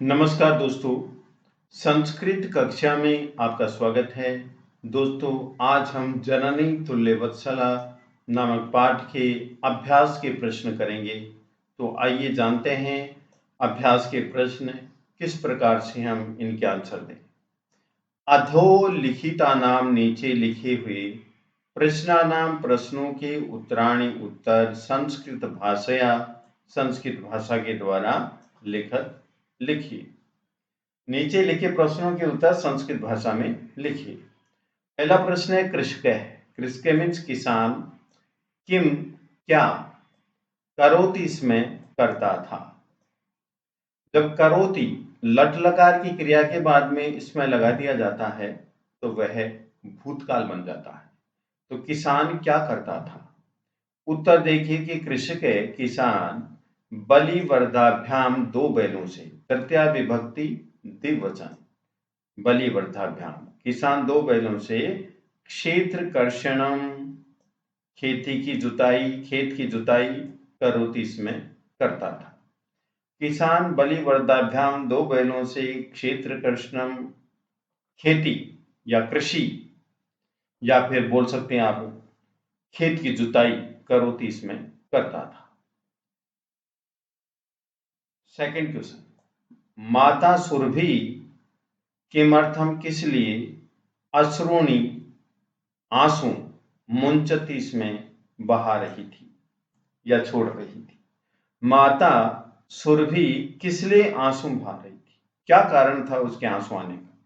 नमस्कार दोस्तों, संस्कृत कक्षा में आपका स्वागत है। दोस्तों, आज हम जननी तुल्यवत्सला नामक पाठ के अभ्यास के प्रश्न करेंगे। तो आइए जानते हैं अभ्यास के प्रश्न किस प्रकार से हम इनके आंसर दें। अधोलिखितानां नीचे लिखे हुए प्रश्नानां प्रश्नों के उत्तराणि उत्तर संस्कृत भाषा के द्वारा लिखिए। नीचे लिखे प्रश्नों के उत्तर संस्कृत भाषा में लिखिए। पहला प्रश्न है कृषकः। कृषक मीन्स किसान। किम क्या, करोति इसमें करता था। जब करोति लट लकार की क्रिया के बाद में इसमें लगा दिया जाता है तो वह भूतकाल बन जाता है। तो किसान क्या करता था। उत्तर देखिए कि कृषक किसान बलिवर्धाभ्याम दो बैलों से, तृतीया विभक्ति द्विवचन, बलिवर्धाभ्याम किसान दो बैलों से, क्षेत्र कर्षणम खेत की जुताई करोति इसमें करता था। किसान बलिवर्धाभ्याम दो बैलों से क्षेत्र कर्षणम खेती या कृषि या फिर बोल सकते हैं आप खेत की जुताई करोति इसमें करता था। सेकंड क्वेश्चन, माता सुरभि किमर्थम किस लिए अश्रुणी आंसू मुंचती इसमें बहा रही थी या छोड़ रही थी। माता सुरभि किस लिए आंसू बहा रही थी, क्या कारण था उसके आंसू आने का।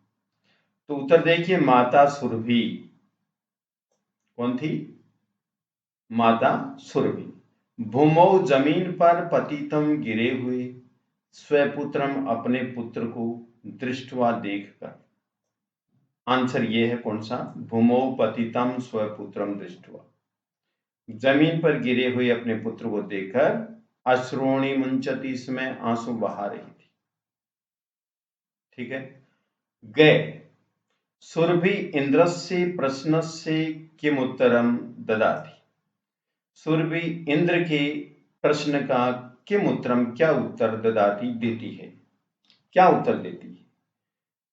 तो उत्तर देखिए, माता सुरभि कौन थी, माता सुरभि। भूमौ जमीन पर पतितम गिरे हुए स्वपुत्रम अपने पुत्र को दृष्टवा देखकर। आंसर ये है कौन सा, भूमौ पतितम स्वपुत्रम दृष्टवा। जमीन पर गिरे हुए अपने पुत्र को देखकर अश्रुणी मुंचती इसमें आंसू बहा रही थी। ठीक है। गए सुरभि इंद्रस्य प्रश्नस्य किम उत्तरम ददाति। सुरभि इंद्र के प्रश्न का किम उत्तरम क्या उत्तर ददाति देती है, क्या उत्तर देती है।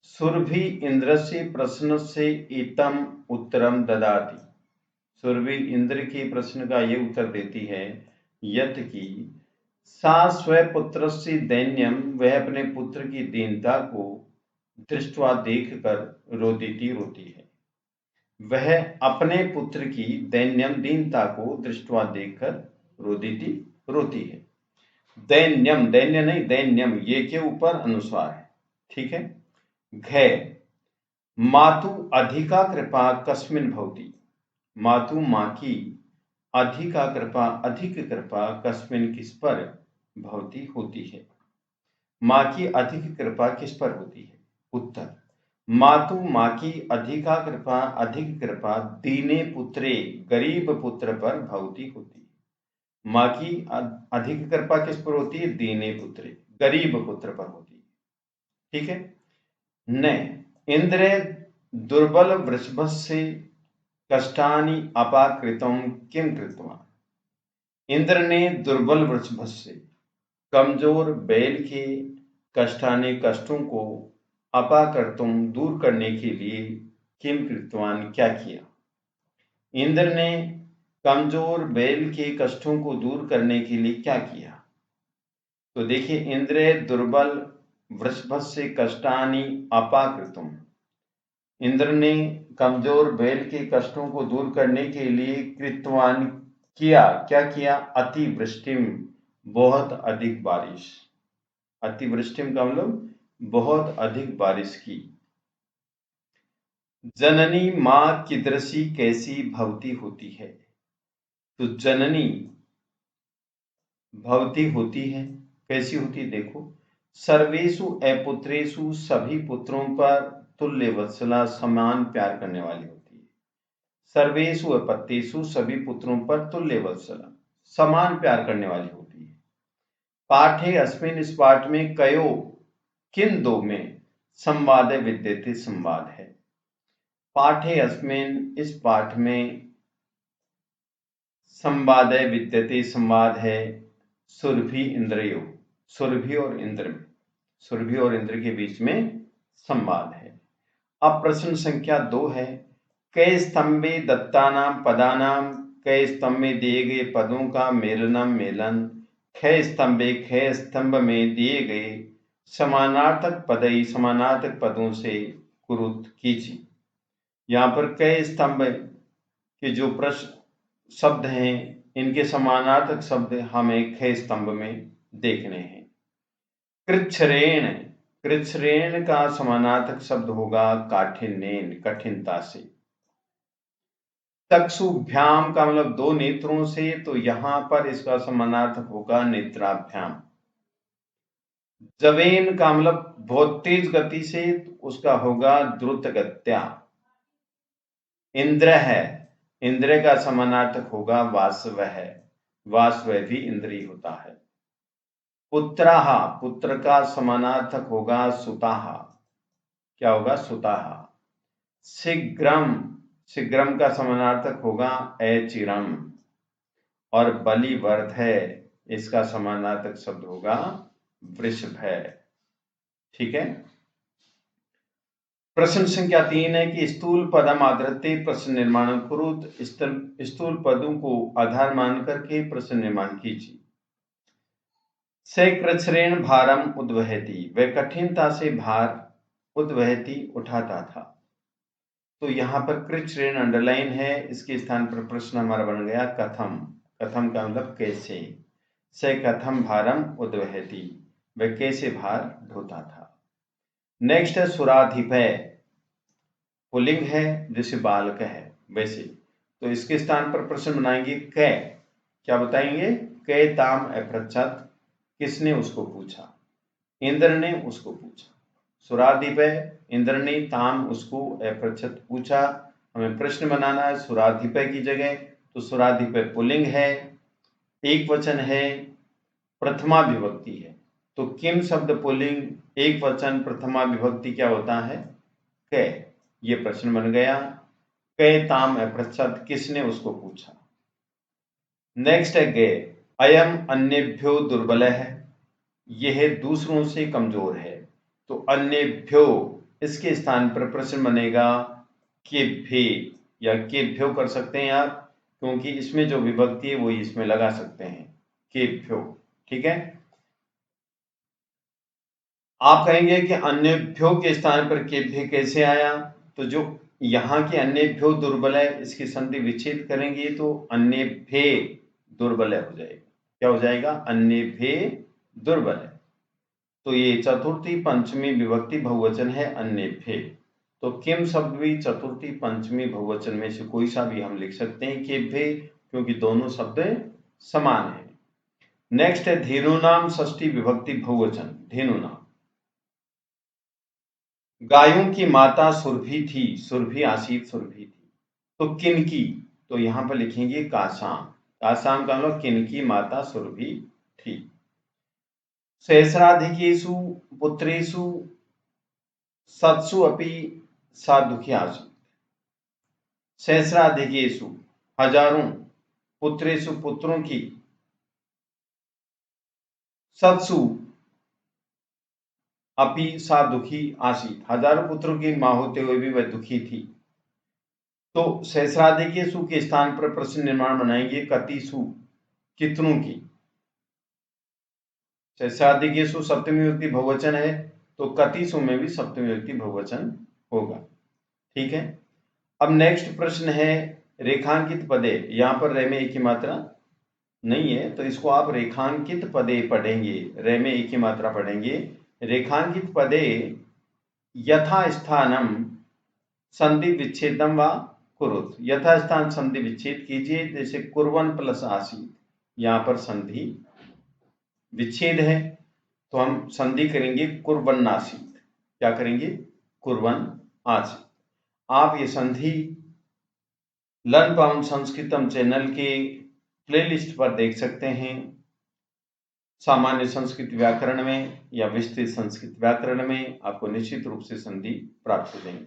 सुरभि इंद्रस्य प्रश्नस्य एतम उत्तरम ददाति। सुरभि इंद्र के प्रश्न का ये उत्तर देती है यत कि सा स्वपुत्रस्य दैन्यम, वह अपने पुत्र की दीनता को दृष्टवा देखकर रोती है। वह अपने पुत्र की दैन्यम दीनता को दृष्टवा देखकर रोती है। दैन्यम, दैन्य नहीं दैन्यम, ये के ऊपर अनुस्वार है। ठीक है। घै मातु अधिका कृपा कस्मिन भवति। मातु माँ की अधिका कृपा अधिक कृपा कस्मिन किस पर भवति होती है। माँ की अधिक कृपा किस पर होती है। उत्तर मातु माँ की अधिका कृपा अधिक कृपा दीने पुत्रे गरीब पुत्र पर भवती होती है। माँ की अधिक कृपा किस पर होती है, दीने पुत्रे गरीब पुत्र पर होती है। ठीक है। न इंद्र दुर्बल वृषभस्य कष्टानि अपाकृतम किम कृतवान। इंद्र ने दुर्बल वृषभ से, कमजोर बैल के कष्टानि कष्टों को अपाकृतम दूर करने के लिए किम कृतवान क्या किया। इंद्र ने कमजोर बैल के कष्टों को दूर करने के लिए क्या किया। तो देखिए, इंद्र दुर्बल वृषभ से कष्टानि अपाकृतम, इंद्र ने कमजोर बैल के कष्टों को दूर करने के लिए कृतवान किया, क्या किया, अतिवृष्टिम बहुत अधिक बारिश। अतिवृष्टिम का मतलब बहुत अधिक बारिश की। जननी माँ कीदृशी कैसी भवती होती है। तो जननी भवती होती है, कैसी होती है देखो, सर्वेषु अपुत्रेषु सभी पुत्रों पर तुल्य वत्सला समान प्यार करने वाली होती है। सर्वेषु अपत्येषु सभी पुत्रों पर तुल्य वत्सला समान प्यार करने वाली होती है। पाठे अस्मिन इस पाठ में कयो किन दो में संवाद विद्यते संवाद है। पाठे अस्मिन इस पाठ में संवाद विद्यते संवाद है सुरभि इंद्रयो, सुरभि और इंद्र में। सुरभि और इंद्र के बीच में संवाद है। अब प्रश्न संख्या 2 है, कै स्तंभे दत्तानाम पदानाम, कै स्तंभ में दिए गए पदों का मेलनम मेलन, कै स्तंभ में दिए गए समानार्थक पदों से कुरुत कीजिए। यहाँ पर कै स्तंभ के जो प्रश्न शब्द हैं इनके समानार्थक शब्द हमें कै स्तंभ में देखने हैं। कृच्छ्रेण का समानार्थक शब्द होगा काठिन्येन, कठिनता से। चक्षुभ्याम का मतलब 2 नेत्रों से, तो यहां पर इसका समानार्थक होगा नेत्राभ्याम। जवेन का मतलब बहुत तेज गति से, तो उसका होगा द्रुत गत्या। इंद्र है, इंद्र का समानार्थक होगा वासव है, वासव भी इंद्री होता है। पुत्रः, पुत्र का समानार्थक होगा सुताः, क्या होगा? सुताः। शीघ्रम, शीघ्रम का समानार्थक होगा अचिरम। और बलिवर्ध है, इसका समानार्थक शब्द होगा वृषभ है। ठीक है। प्रश्न संख्या 3 है कि स्थूल पदम आधृत्य प्रश्न निर्माण कुरुत, स्थूल पदों को आधार मान करके प्रश्न निर्माण कीजिए। से कृच्छ्रेण भारम उद्वहति, वह कठिनता से भार उद्वहति उठाता था। तो यहाँ पर कृच्छ्रेण अंडरलाइन है, इसके स्थान पर प्रश्न हमारा बन गया कथम। कथम का मतलब कैसे। से कथम भारम उद्वहति, वह कैसे भार ढोता था। नेक्स्ट है सुराधिपय, पुल्लिंग है जैसे बालक है वैसे, तो इसके स्थान पर प्रश्न बनाएंगे कै, क्या बताएंगे? कै ताम अपृच्छत, किसने उसको पूछा? इंद्र ने उसको पूछा। सुराधिपय, इंद्र ने ताम उसको अपृच्छत पूछा। हमें प्रश्न बनाना है सुराधिपय की जगह, तो सुराधिपय पुल्लिंग है, एक वचन है, प्रथमा विभक्ति है, तो किम शब्द पुल्लिंग, एक वचन, प्रथमा विभक्ति क्या होता है? कै। ये प्रश्न बन गया। कै ताम अपृच्छत, किसने उसको पूछा। नेक्स्ट है गे, अयम अन्येभ्यो दुर्बल है, यह दूसरों से कमजोर है। तो अन्येभ्यो, इसके स्थान पर प्रश्न बनेगा केभ्ये, या केभ्यो कर सकते हैं आप, क्योंकि इसमें जो विभक्ति है वो इसमें लगा सकते हैं, केभ्यो। ठीक है। आप कहेंगे कि अन्येभ्यो के स्थान पर केभ्ये कैसे आया, तो जो यहाँ के अन्येभ्यो दुर्बल है, इसकी संधि विच्छेद करेंगे तो अन्येभ्ये दुर्बल हो जाएगा। क्या हो जाएगा? अन्येभ्ये दुर्बल है। तो ये चतुर्थी पंचमी विभक्ति बहुवचन है अन्येभ्ये। तो किम शब्द भी चतुर्थी पंचमी बहुवचन में से कोई सा भी हम लिख सकते हैं केभ्ये, क्योंकि दोनों शब्द समान है। नेक्स्ट है धेनुनाम षष्ठी विभक्ति बहुवचन, धेनुनाम। गायों की माता सुरभि थी, सुरभि आसीत सुरभि थी। तो किनकी, तो यहां पर लिखेंगे काशाम। काशाम का मतलब किनकी माता सुरभि थी। सहस्राधिकेषु पुत्रेषु सत्सु अपि सा दुखी आसीत। सहस्राधिकेषु, हजारों, पुत्रेषु, पुत्रों की, सत्सु अपि सा दुखी आसीत, हजारों पुत्रों की मां होते हुए भी वह दुखी थी। तो सहस्राधिकेषु के स्थान पर प्रश्न निर्माण बनाएंगे कतिसु, कितनों की। सहस्राधिकेषु सप्तमी विभक्ति बहुवचन है, तो कतिसु में भी सप्तमी विभक्ति बहुवचन होगा। ठीक है। अब नेक्स्ट प्रश्न है रेखांकित पदे, यहां पर रे में एक ही मात्रा नहीं है, तो इसको आप रेखांकित पदे पढ़ेंगे, रे में एक ही मात्रा पढ़ेंगे। रेखांकित पदे यथास्थानम संधि विच्छेदम व कुरुत, यथास्थान संधि विच्छेद कीजिए। जैसे कुर्वन प्लस आसीत, यहां पर संधि विच्छेद है, तो हम संधि करेंगे कुर्वन आसीत। क्या करेंगे? कुर्वन आसीत। आप ये संधि लर्न पाउंड संस्कृतम चैनल के प्लेलिस्ट पर देख सकते हैं, सामान्य संस्कृत व्याकरण में या विस्तृत संस्कृत व्याकरण में आपको निश्चित रूप से संधि प्राप्त हो जाएंगी।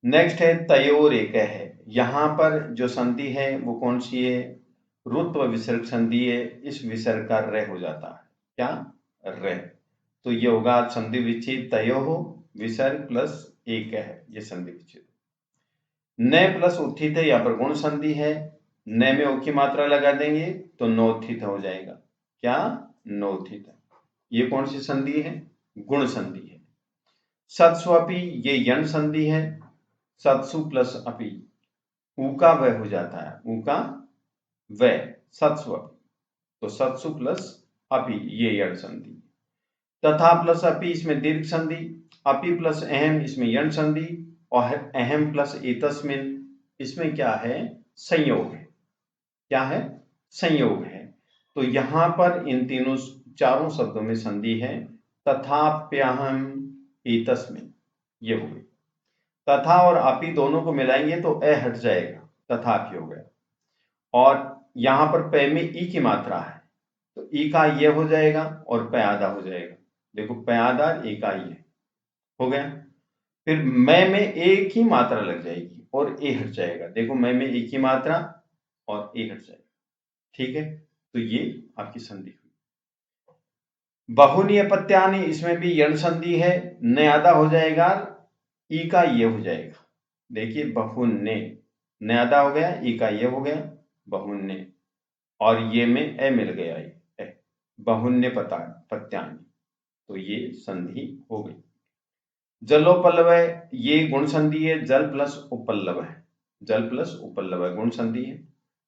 नेक्स्ट है तयोर एक है, यहां पर जो संधि है वो कौन सी है? रुत्व विसर्ग संधि है, इस विसर्ग का रे हो जाता है। क्या? रे। तो ये होगा संधि विच्छेद तयोः विसर्ग प्लस एक है, ये संधि विच्छेद। न प्लस उत्थित है, यहाँ पर गुण संधि है, न में उ की मात्रा लगा देंगे तो नोत्थित हो जाएगा। क्या? नोत्थित है। ये कौन सी संधि है? गुण संधि है। सत्सु अपि, ये यण संधि है। सत्सु प्लस अपि, उ का वह हो जाता है, उ का वह, सत्सु अपि, तो सत्सु प्लस अपि ये यण संधि। तथा प्लस अपि, इसमें दीर्घ संधि। अपि प्लस अहम, इसमें यण संधि। और अहम प्लस एतस्मिन, इसमें क्या है? संयोग है। क्या है? संयोग है। तो यहां पर इन तीनों चारों शब्दों में संधि है। तथाप्यहम एतस्मिन, ये हो गई। तथा और अपि दोनों को मिलाएंगे तो अ हट जाएगा, तथापि हो गया। और यहां पर प में ई की मात्रा है, तो ई का ये हो जाएगा और प आधा हो जाएगा। देखो प आधा ए का ये हो गया। फिर मैं में एक ही मात्रा लग जाएगी और ए हट जाएगा। देखो मैं में एक ही मात्रा और ए हट जाएगा। ठीक है, तो ये आपकी संधि हुई। बहुनी अपत्यानि, इसमें भी यण संधि है। न आधा हो जाएगा, ई का ये हो जाएगा। देखिए बहुन्ने, न आधा हो गया, ई का ये हो गया, बहुन्ने, और ये में ए मिल गया, ये बहुन्य पत्यानि, तो ये संधि हो गई। जलोपल्लव, ये गुण संधि है। जल प्लस उपल्लव है, जल प्लस उपल्लव है, गुण संधि है।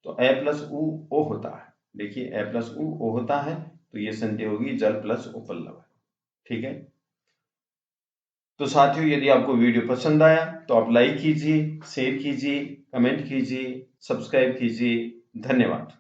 तो ए प्लस उ ओ होता है। देखिए ए प्लस उ ओ होता है, तो ये संधि होगी जल प्लस उपल्लव है। ठीक है, तो साथियों यदि आपको वीडियो पसंद आया तो आप लाइक कीजिए, शेयर कीजिए, कमेंट कीजिए, सब्सक्राइब कीजिए। धन्यवाद।